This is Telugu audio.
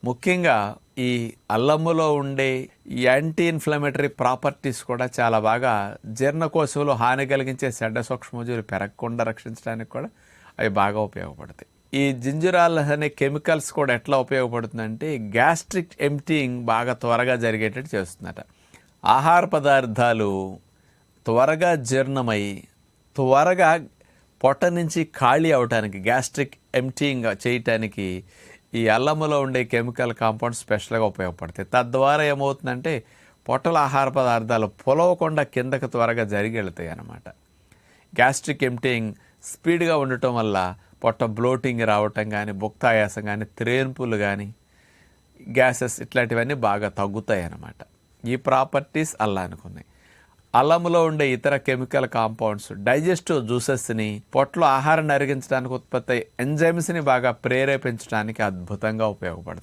ముఖ్యంగా ఈ అల్లములో ఉండే యాంటీ ఇన్ఫ్లమేటరీ ప్రాపర్టీస్ కూడా చాలా బాగా జీర్ణకోశంలో హాని కలిగించే చెడ్డ సూక్ష్మజీవులు పెరగకుండా రక్షించడానికి కూడా అవి బాగా ఉపయోగపడతాయి. ఈ జింజరాల్ అనే కెమికల్స్ కూడా ఎట్లా ఉపయోగపడుతుందంటే గ్యాస్ట్రిక్ ఎంప్టీయింగ్ బాగా త్వరగా జరిగేటట్టు చేస్తుందట. ఆహార పదార్థాలు త్వరగా జీర్ణమై త్వరగా పొట్ట నుంచి ఖాళీ అవడానికి, గ్యాస్ట్రిక్ ఎంప్టీయింగ్ చేయటానికి ఈ అల్లములో ఉండే కెమికల్ కాంపౌండ్స్ స్పెషల్గా ఉపయోగపడతాయి. తద్వారా ఏమవుతుందంటే పొట్టల ఆహార పదార్థాలు పొలవకుండా కిందకు త్వరగా జరిగి వెళ్తాయి అన్నమాట. గ్యాస్ట్రిక్ ఎంప్టీయింగ్ స్పీడ్గా ఉండటం వల్ల పొట్ట బ్లోటింగ్ రావటం కానీ, భుక్తాయాసం కానీ, త్రేన్పులు కానీ, గ్యాసెస్ ఇట్లాంటివన్నీ బాగా తగ్గుతాయి అన్నమాట. ఈ ప్రాపర్టీస్ అల్లానికి ఉన్నాయి. అల్లంలో ఉండే ఇతర కెమికల్ కాంపౌండ్స్ డైజెస్టివ్ జ్యూసెస్ని, పొట్టలో ఆహారాన్ని అరిగించడానికి ఉత్పత్తి ఎంజైమ్స్ని బాగా ప్రేరేపించడానికి అద్భుతంగా ఉపయోగపడతాయి.